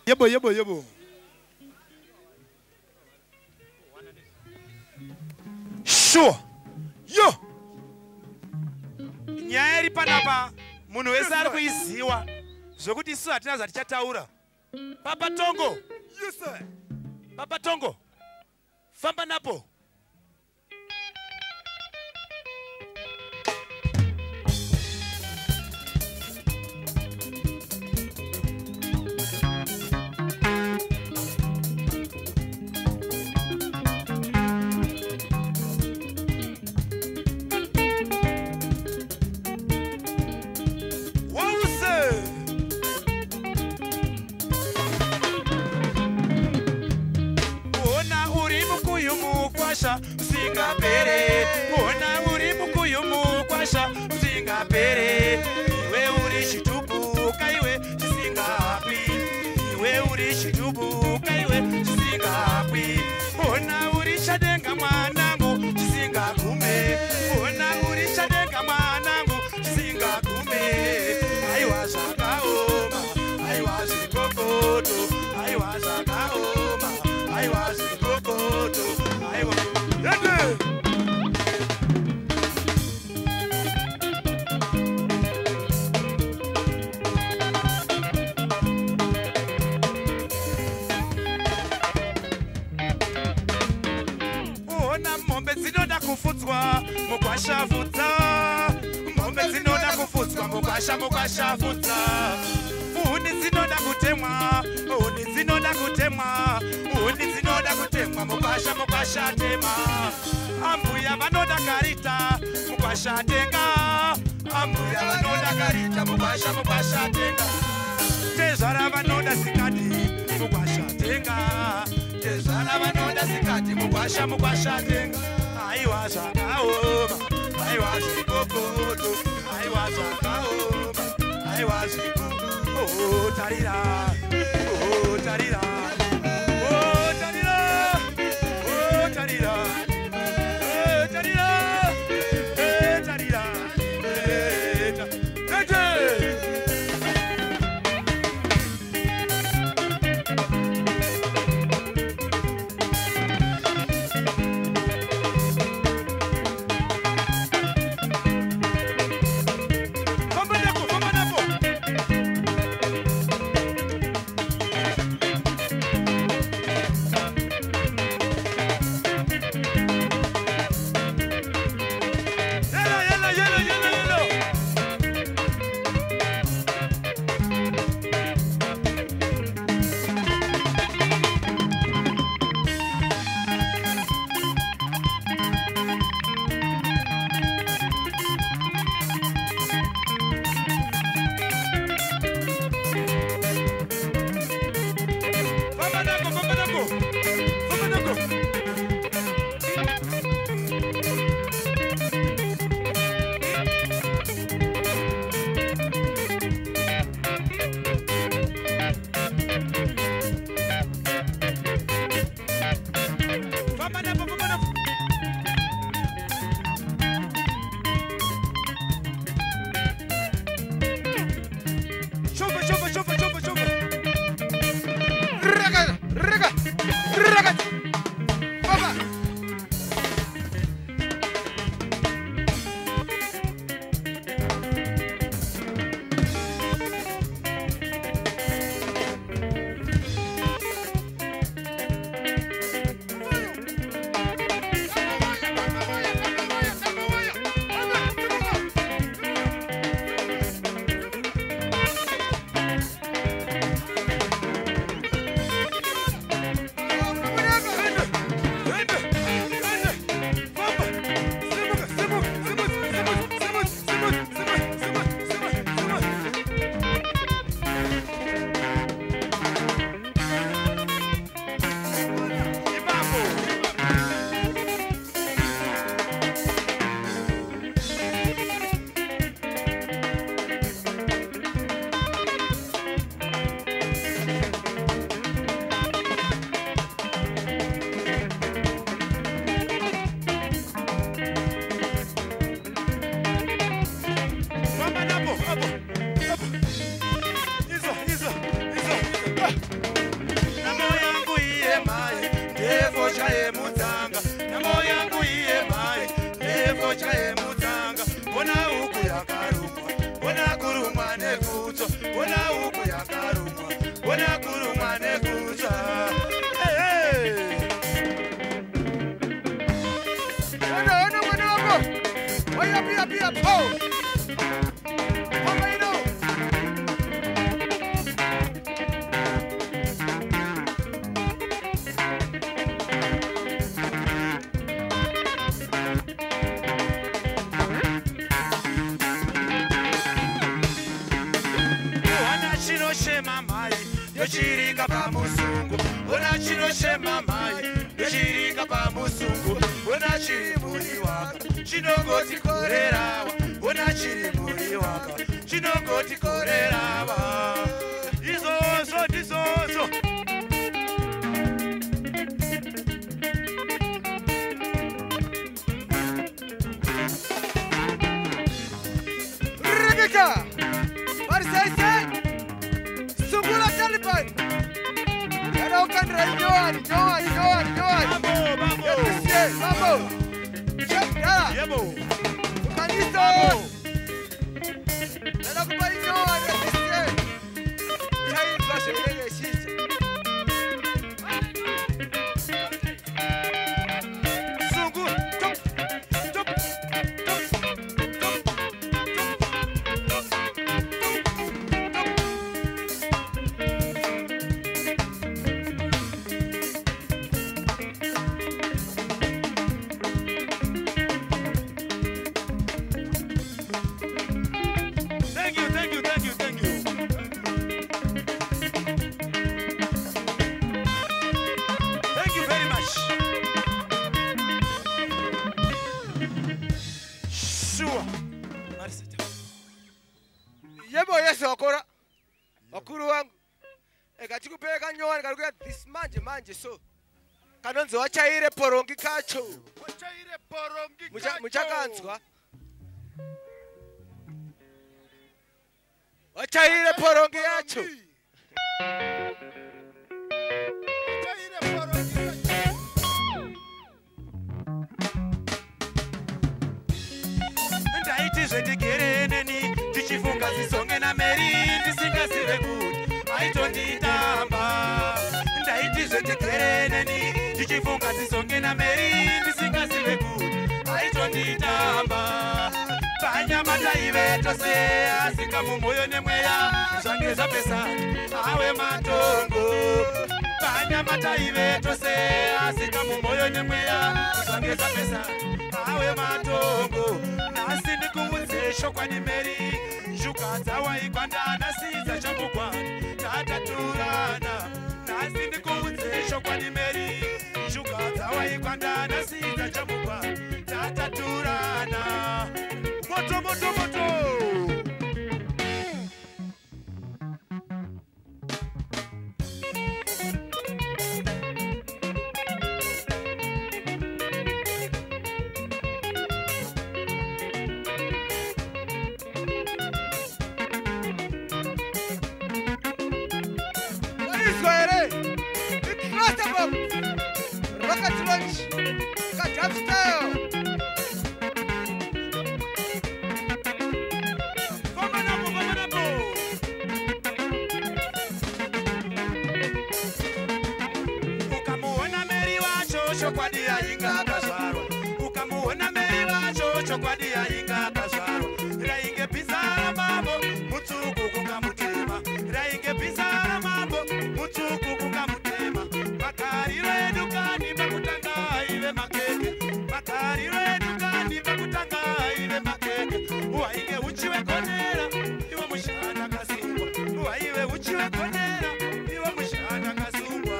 Yebo. Sure. Yo. Nyari panapa munhu wese ari kuiziwa zvokuti isu hatina zvatichataura. Papa Tongo. Yes sir. Papa Tongo. Famba napo. Usingapere, ona uri mukuyu mukwasha. Usingapere, iwe uri chitubuka iwe chisingapi. Iwe uri chitubuka iwe chisingapi. Ona uri chadenga mwanangu chisingagume. Ona uri chadenga mwanangu chisingagume. Aiwa zvakaoma, aiwa zvikokoto, aiwa zvakaoma, aiwa zvikokoto, aiwa. Ona mombe dzinoda kufudzwa mukwasha fudza. Mombe dzinoda kufudzwa mukwasha fudza. Huni dzinoda kutemwa, huni dzinoda kutemwa, huni dzinoda kutemwa mukwasha tema. Ambuya vanoda karita mukwasha tenga. Ambuya vanoda karita mukwasha tenga. Tezvara vanoda sikati mukwasha tenga. Tezvara vanoda sikati mukwasha tenga. Aiwa zvakaoma, aiwa zvikokoto, aiwa zvakaoma, aiwa zvikokoto. Oh tarira, oh tarira, oh tarira, oh tarira, oh tarira, eh tarira, Yochirika pamusungu, ona chinoshema mai. Yochirika pamusungu, ona chiri muri waka. Chinongoti korerawa, ona chiri muri waka. Chinongoti korerawa. Izozo, izozo. Rebecca! What is I say? Sungula Taliban! Hello, country, Joan! Babo! Yes, Babo! Check that! Yebo! Kaniso! Hello, everybody, Joan! Yes, Child flash, yes, Sungu! Top! Thank you. Thank you very much. Sure. Yebo, yes, Okora. Okuru wangu. Ekachikupeka nyowani karukuya this manje so. Kanonzo wachaire porongi kacho. Muchakanzwa. Wachaire porongi yacho. Ndaiti zvendikereneni tichifunga zisonge nameri ndisingasive kuti aitonditamba. Ndaiti zvendikereneni tichifunga zisonge nameri ndisingasive kuti aitonditamba. Panyama taive tose asika mumwoyo nemweya zvange zvapesana awe matongo. Panyama taive tose asika mumwoyo nemweya zvange zvapesana awe matongo. Nasi ndikuudze shokwani Meri, shuka dzawaigwanda nasidza chambogwani tataturana. Nasi ndikuudze shokwani Meri, shuka dzawaigwanda nasidza chambogwani tataturana. Moto! Rocket launch! Got up style! Ukamuona Meri wacho chokwadi yainga akazvarwa. Ukamuona Meri wacho chokwadi yainga akazvarwa. Rainge bizara mambo mutsuku kungamutema. Rainge bizara mambo mutsuku kungamutema. Makariro edu kani pakutanga ive makeke. Makariro edu kani pakutanga ive makeke. Wainge uchiwe konera iwe mushana kasungwa. Waive uchiwe konera iwe mushana kasungwa.